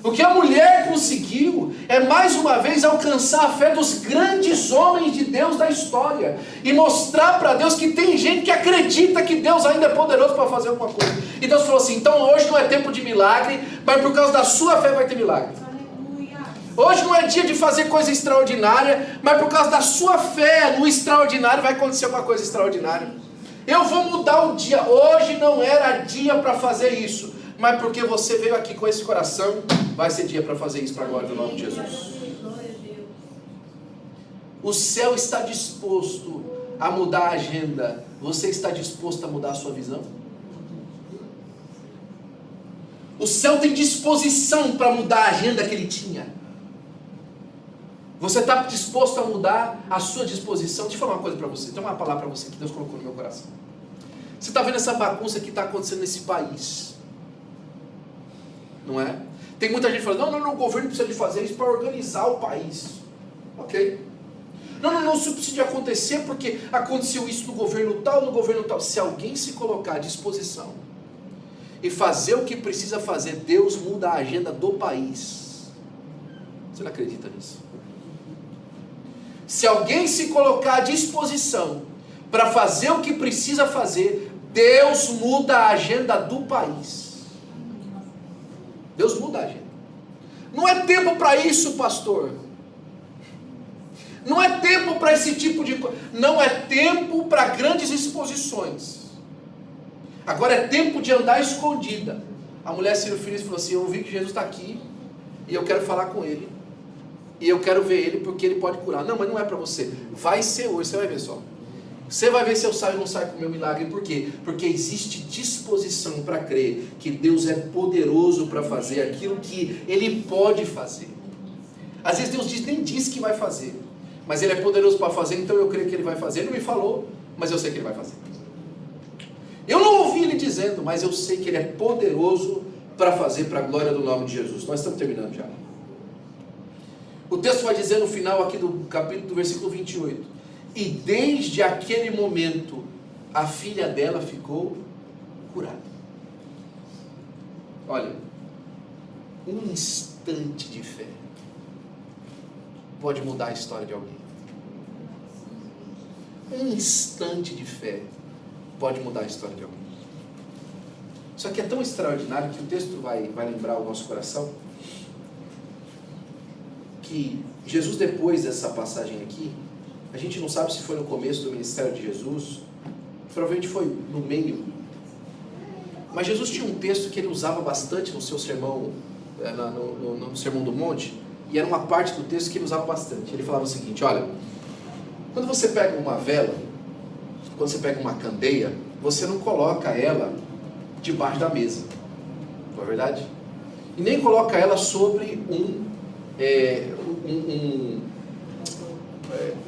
O que a mulher conseguiu é mais uma vez alcançar a fé dos grandes homens de Deus da história e mostrar para Deus que tem gente que acredita que Deus ainda é poderoso para fazer alguma coisa. E Deus falou assim: então hoje não é tempo de milagre, mas por causa da sua fé vai ter milagre. Hoje não é dia de fazer coisa extraordinária, mas por causa da sua fé no extraordinário vai acontecer alguma coisa extraordinária. Eu vou mudar o dia. Hoje não era dia para fazer isso, mas porque você veio aqui com esse coração, vai ser dia para fazer isso para a glória do nome de Jesus. O céu está disposto a mudar a agenda. Você está disposto a mudar a sua visão? O céu tem disposição para mudar a agenda que ele tinha. Você está disposto a mudar a sua disposição? Deixa eu falar uma coisa para você. Tem uma palavra para você que Deus colocou no meu coração. Você está vendo essa bagunça que está acontecendo nesse país? Não é? Tem muita gente falando: não, o governo precisa de fazer isso para organizar o país. Ok. Não, isso precisa de acontecer porque aconteceu isso no governo tal, no governo tal. Se alguém se colocar à disposição e fazer o que precisa fazer, Deus muda a agenda do país. Você não acredita nisso? Se alguém se colocar à disposição para fazer o que precisa fazer, Deus muda a agenda do país. Deus muda a agenda. Não é tempo para isso, pastor. Não é tempo para esse tipo de coisa. Não é tempo para grandes exposições. Agora é tempo de andar escondida. A mulher Ciro Filho falou assim: eu ouvi que Jesus está aqui e eu quero falar com ele. E eu quero ver ele porque ele pode curar. Não, mas não é para você. Vai ser hoje, você vai ver só. Você vai ver se eu saio ou não saio com o meu milagre. Por quê? Porque existe disposição para crer que Deus é poderoso para fazer aquilo que Ele pode fazer. Às vezes Deus nem diz que vai fazer, mas Ele é poderoso para fazer, então eu creio que Ele vai fazer. Ele não me falou, mas eu sei que Ele vai fazer. Eu não ouvi Ele dizendo, mas eu sei que Ele é poderoso para fazer, para a glória do nome de Jesus. Nós estamos terminando já. O texto vai dizer no final aqui do capítulo, do versículo 28, e desde aquele momento a filha dela ficou curada. Olha, um instante de fé pode mudar a história de alguém. Um instante de fé pode mudar a história de alguém. Isso aqui é tão extraordinário que o texto vai lembrar o nosso coração que Jesus, depois dessa passagem aqui, a gente não sabe se foi no começo do ministério de Jesus, provavelmente foi no meio, mas Jesus tinha um texto que ele usava bastante no seu sermão, no Sermão do Monte, e era uma parte do texto que ele usava bastante. Ele falava o seguinte: olha, quando você pega uma vela, quando você pega uma candeia, você não coloca ela debaixo da mesa, não é verdade? E nem coloca ela sobre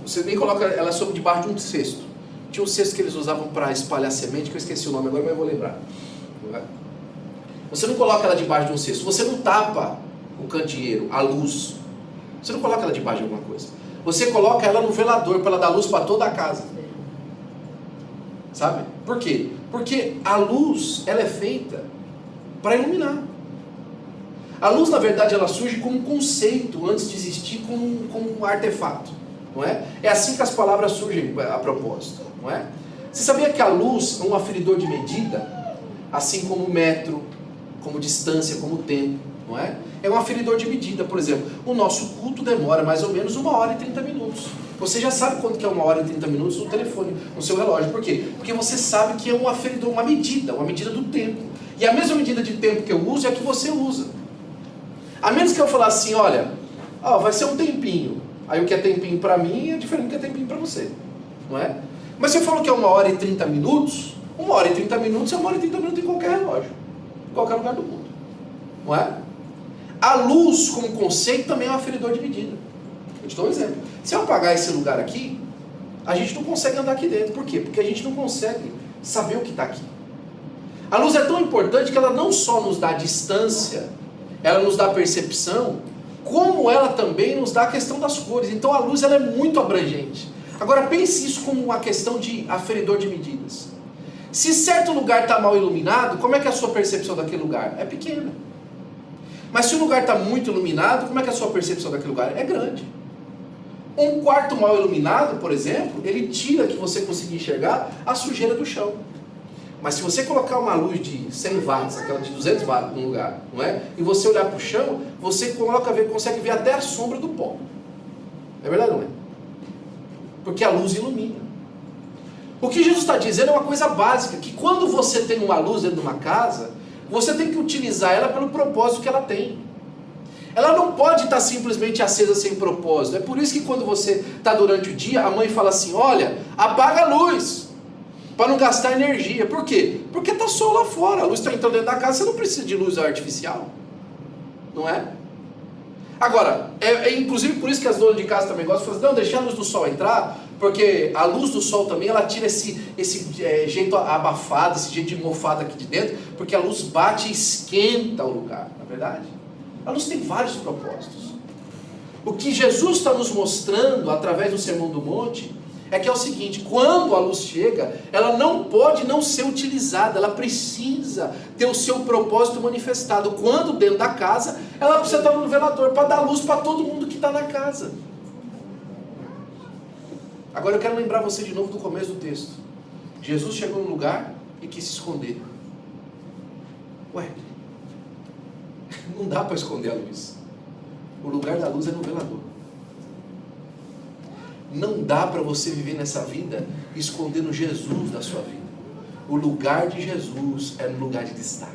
você nem coloca ela sobre debaixo de um cesto. Tinha um cesto que eles usavam para espalhar semente, que eu esqueci o nome agora, mas eu vou lembrar. Você não coloca ela debaixo de um cesto. Você não tapa o candeeiro, a luz. Você não coloca ela debaixo de alguma coisa. Você coloca ela no velador para ela dar luz para toda a casa. Sabe? Por quê? Porque a luz, ela é feita para iluminar. A luz, na verdade, ela surge como um conceito antes de existir como um artefato, não é? É assim que as palavras surgem a propósito, não é? Você sabia que a luz é um aferidor de medida, assim como o metro, como distância, como tempo, não é? É um aferidor de medida. Por exemplo, o nosso culto demora mais ou menos 1h30 minutos. Você já sabe quanto que é 1h30 minutos no telefone, no seu relógio. Por quê? Porque você sabe que é um aferidor, uma medida do tempo. E a mesma medida de tempo que eu uso é a que você usa. A menos que eu falar assim: olha, vai ser um tempinho. Aí o que é tempinho para mim é diferente do que é tempinho para você, não é? Mas você falou que é 1h30, 1h30 é 1h30 em qualquer relógio, em qualquer lugar do mundo, não é? A luz, como conceito, também é um aferidor de medida. Eu te dou um exemplo. Se eu apagar esse lugar aqui, a gente não consegue andar aqui dentro. Por quê? Porque a gente não consegue saber o que está aqui. A luz é tão importante que ela não só nos dá distância, ela nos dá percepção, como ela também nos dá a questão das cores. Então a luz ela é muito abrangente. Agora pense isso como uma questão de aferidor de medidas. Se certo lugar está mal iluminado, como é que é a sua percepção daquele lugar? É pequena. Mas se o lugar está muito iluminado, como é que é a sua percepção daquele lugar? É grande. Um quarto mal iluminado, por exemplo, ele tira que você consiga enxergar a sujeira do chão. Mas se você colocar uma luz de 100 watts, aquela de 200 watts num lugar, não é? E você olhar para o chão, você consegue ver até a sombra do pó. É verdade, não é? Porque a luz ilumina. O que Jesus está dizendo é uma coisa básica, que quando você tem uma luz dentro de uma casa, você tem que utilizar ela pelo propósito que ela tem. Ela não pode estar simplesmente acesa sem propósito. É por isso que quando você está durante o dia, a mãe fala assim, olha, apaga a luz, para não gastar energia. Por quê? Porque está sol lá fora, a luz está entrando dentro da casa, você não precisa de luz artificial. Não é? Agora, inclusive por isso que as donas de casa também gostam de fazer, não, deixar a luz do sol entrar, porque a luz do sol também, ela tira esse jeito abafado, esse jeito de mofado aqui de dentro, porque a luz bate e esquenta o lugar, não é verdade? A luz tem vários propósitos. O que Jesus está nos mostrando, através do Sermão do Monte, é que é o seguinte, quando a luz chega, ela não pode não ser utilizada, ela precisa ter o seu propósito manifestado. Quando dentro da casa, ela precisa estar no velador, para dar luz para todo mundo que está na casa. Agora eu quero lembrar você de novo do começo do texto. Jesus chegou num lugar e quis se esconder. Ué, não dá para esconder a luz. O lugar da luz é no velador. Não dá para você viver nessa vida escondendo Jesus da sua vida. O lugar de Jesus é no lugar de destaque.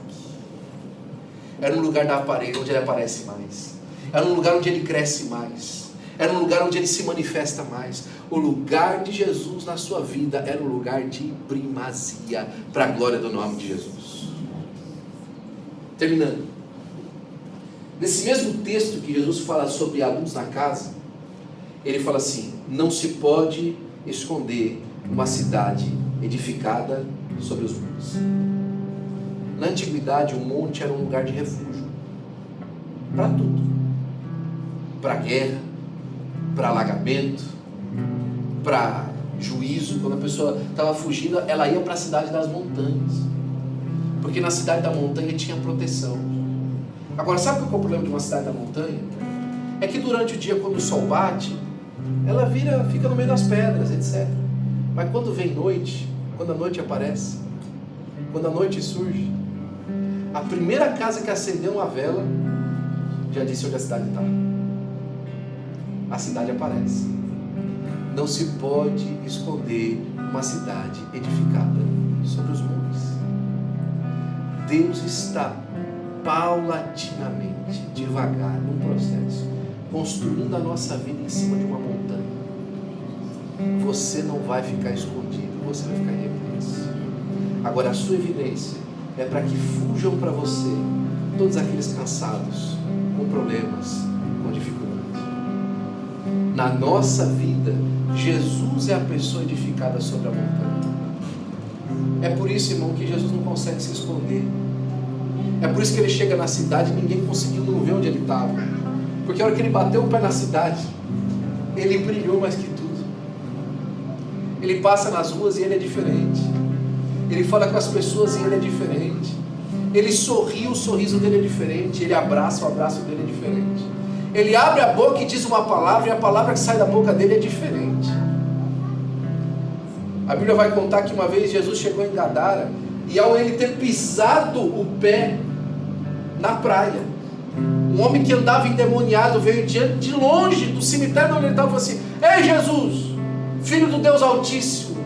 É no lugar da aparência, onde ele aparece mais. É no lugar onde ele cresce mais. É no lugar onde ele se manifesta mais. O lugar de Jesus na sua vida é no lugar de primazia, para a glória do nome de Jesus. Terminando. Nesse mesmo texto que Jesus fala sobre a luz na casa, ele fala assim, não se pode esconder uma cidade edificada sobre os montes. Na antiguidade, o monte era um lugar de refúgio. Para tudo. Para guerra, para alagamento, para juízo. Quando a pessoa estava fugindo, ela ia para a cidade das montanhas. Porque na cidade da montanha tinha proteção. Agora, sabe qual é o problema de uma cidade da montanha? É que durante o dia, quando o sol bate, ela fica no meio das pedras, etc. Mas quando vem noite, quando a noite aparece, quando a noite surge, a primeira casa que acendeu uma vela já disse onde a cidade está. A cidade aparece. Não se pode esconder uma cidade edificada sobre os montes. Deus está paulatinamente, devagar, num processo, construindo a nossa vida em cima de uma montanha. Você não vai ficar escondido, você vai ficar em evidência. Agora a sua evidência é para que fujam para você todos aqueles cansados, com problemas, com dificuldades. Na nossa vida, Jesus é a pessoa edificada sobre a montanha. É por isso, irmão, que Jesus não consegue se esconder. É por isso que ele chega na cidade e ninguém conseguiu não ver onde ele estava. Porque a hora que ele bateu o pé na cidade, ele brilhou mais que tudo. Ele passa nas ruas e ele é diferente. Ele fala com as pessoas e ele é diferente. Ele sorri, o sorriso dele é diferente. Ele abraça, o abraço dele é diferente. Ele abre a boca e diz uma palavra, e a palavra que sai da boca dele é diferente. A Bíblia vai contar que uma vez Jesus chegou em Gadara, e ao ele ter pisado o pé na praia, um homem que andava endemoniado veio de longe do cemitério onde ele estava e falou assim: ei Jesus, Filho do Deus Altíssimo,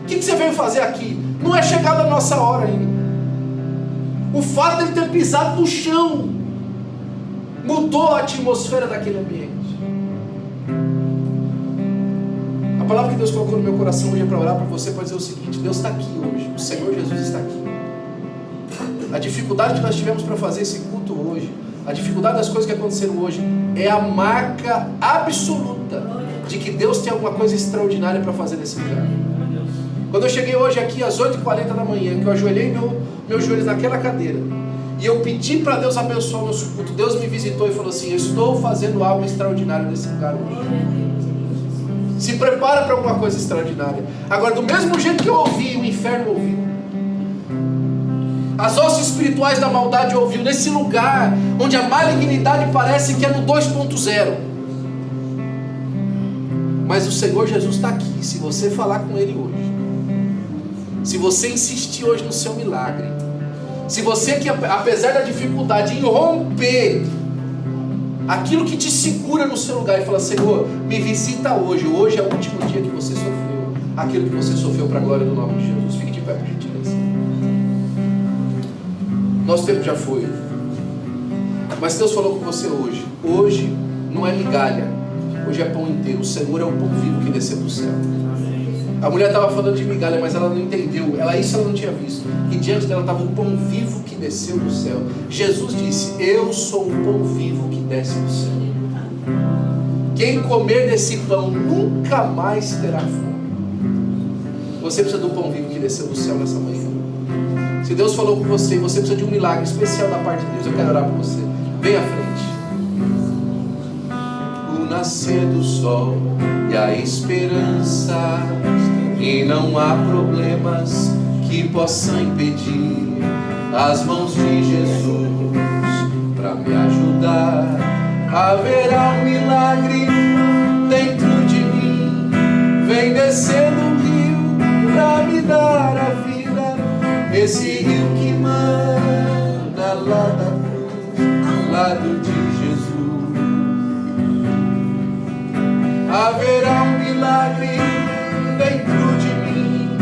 o que você veio fazer aqui? Não é chegada a nossa hora ainda. O fato de ele ter pisado no chão mudou a atmosfera daquele ambiente. palavra que Deus colocou no meu coração hoje é para orar para você, para dizer o seguinte: Deus está aqui hoje, o Senhor Jesus está aqui. A dificuldade que nós tivemos para fazer esse culto hoje, a dificuldade das coisas que aconteceram hoje, é a marca absoluta de que Deus tem alguma coisa extraordinária para fazer nesse lugar. Quando eu cheguei hoje aqui às 8h40 da manhã, que eu ajoelhei meus joelhos naquela cadeira, e eu pedi para Deus abençoar o nosso culto, Deus me visitou e falou assim: eu estou fazendo algo extraordinário nesse lugar hoje. Se prepara para alguma coisa extraordinária. Agora, do mesmo jeito que eu ouvi, o inferno ouviu, as hostes espirituais da maldade ouviu, nesse lugar onde a malignidade parece que é no 2.0. Mas o Senhor Jesus está aqui. Se você falar com Ele hoje, se você insistir hoje no seu milagre, se você, que apesar da dificuldade, romper aquilo que te segura no seu lugar e falar: Senhor, me visita hoje, hoje é o último dia que você sofreu aquilo que você sofreu para a glória do nome de Jesus. Fique de pé, por gentileza. Nosso tempo já foi, mas Deus falou com você hoje. Hoje não é migalha, hoje é pão inteiro. O Senhor é o pão vivo que desceu do céu. A mulher estava falando de migalha, mas ela não entendeu. Isso ela não tinha visto. E diante dela estava o pão vivo que desceu do céu. Jesus disse: eu sou o pão vivo que desce do céu. Quem comer desse pão nunca mais terá fome. Você precisa do pão vivo que desceu do céu nessa manhã. Se Deus falou com você e você precisa de um milagre especial da parte de Deus, eu quero orar por você. Vem à frente. O nascer do sol e a esperança, e não há problemas que possam impedir as mãos de Jesus para me ajudar. Haverá um milagre dentro de mim, vem descendo um rio para me dar a vida. Esse rio que manda lá da cruz, ao lado de Jesus. Haverá um milagre dentro de mim,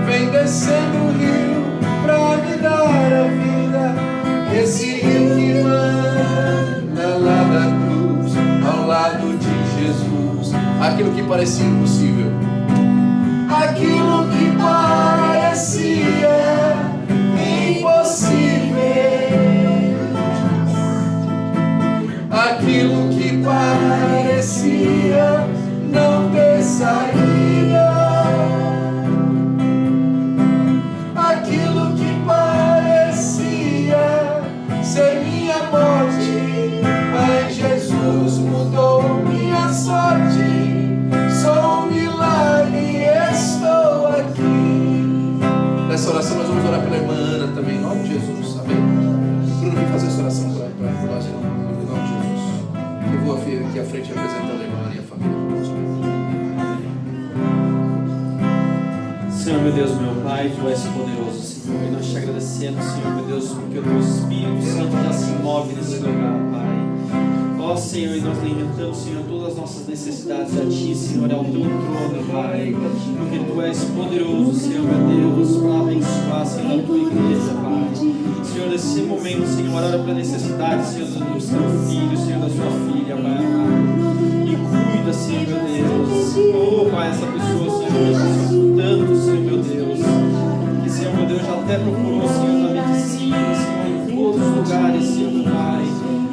vem descendo o rio pra me dar a vida. Esse rio que manda lá da cruz, ao lado de Jesus. Aquilo que parecia impossível, aquilo que parecia impossível, aquilo que parecia não ter saída, aquilo que parecia ser minha morte, mas Jesus mudou minha sorte. Sou um milagre, estou aqui. Nessa oração nós vamos orar pela irmã Ana também, em nome de Jesus, amém? Bruno, vem fazer essa oração para nós, em nome de Jesus. Eu vou aqui à frente representando a irmã Ana e a família. Senhor, meu Deus, meu Pai, Tu és poderoso, Senhor, e nós te agradecemos, Senhor, meu Deus, porque o Teu Espírito Santo já se move nesse lugar, Pai. Ó Senhor, e nós levantamos, Senhor, todas as nossas necessidades a Ti, Senhor, ao Teu trono, Pai, porque Tu és poderoso, Senhor, meu Deus, para abençoar, Senhor, a Tua igreja, Pai. Senhor, nesse momento, Senhor, ora para a necessidade, Senhor, do Teu filho, Senhor, da Sua filha, Pai amado. E cuida, Senhor, meu Deus. Oh, Pai, essa pessoa, Senhor, meu Deus, tanto, Senhor, meu Deus, que, Senhor, meu Deus, já até procurou, Senhor, na medicina, Senhor, em todos os lugares, Senhor, meu Pai.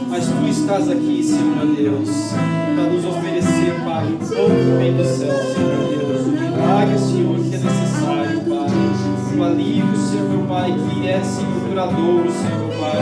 Mas Tu estás aqui, Senhor, meu Deus, para nos oferecer, Pai, o pão que vem do céu, Senhor, meu Deus, o milagre, Senhor, que é necessário, Pai, o alívio, Senhor, meu Pai, que é, Senhor, duradouro, Senhor, meu Pai,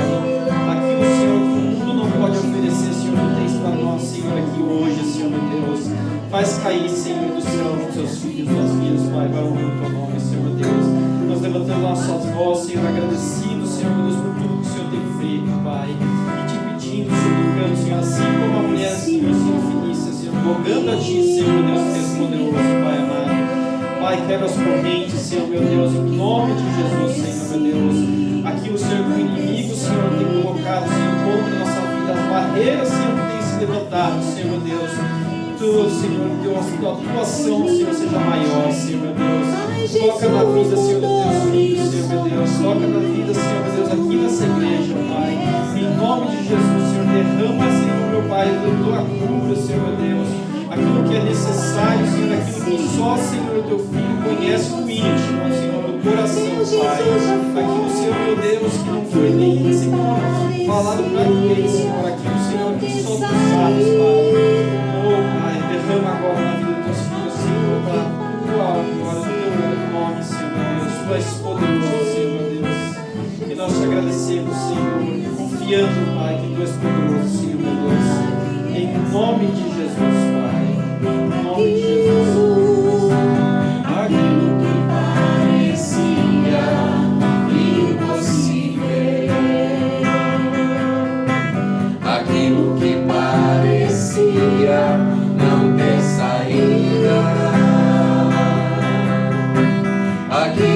aquilo, Senhor, que o mundo não pode oferecer, Senhor, Tu tens para nós, Senhor, aqui hoje, Senhor, meu Deus. Faz cair, Senhor, do céu os Teus filhos, Tuas filhas, Pai, para o Teu nome, Senhor, meu Deus. Nós levantamos nossas vozes, Senhor, agradecidos, Senhor, meu Deus, por tudo que o Senhor tem feito, Pai, e te pedindo, suplicando, Senhor, assim como a mulher, Senhor, Fenícia, Senhor, rogando a Ti, Senhor, meu Deus, que és poderoso, Pai amado. Pai, quebra as correntes, Senhor, meu Deus, em nome de Jesus, Senhor, meu Deus. Aquilo, Senhor, que o inimigo, Senhor, tem colocado, Senhor, contra a nossa vida, as barreiras, Senhor, que tem se levantado, Senhor, meu Deus. Tu, Senhor, que a Tua atuação, Senhor, seja maior, Senhor, meu Deus. Toca na vida, Senhor, dos Teus filhos, Senhor, meu Deus. Toca na vida, Senhor, meu Deus, aqui nessa igreja, Pai. Em nome de Jesus, Senhor, derrama, Senhor, meu Pai, a Tua cura, Senhor, meu Deus. aquilo que é necessário, Senhor, aquilo que só, Senhor, teu Filho conhece no íntimo, Senhor, no coração, Pai. Aquilo, Senhor, meu Deus, que não foi nem, Senhor, falado para ninguém, Senhor, aquilo, Senhor, que só tu sabes, Pai. Oh, Pai, derrama agora na vida dos teus filhos, Senhor, para a tua glória, do teu nome, Senhor, meu Deus. Tu és poderoso, Senhor, meu Deus. E nós te agradecemos, Senhor, confiando, Pai, que tu és poderoso, Senhor, meu Deus. Em nome de Jesus, Pai. Em nome de Jesus. Aquilo que parecia impossível, aquilo que parecia não ter saída, aquilo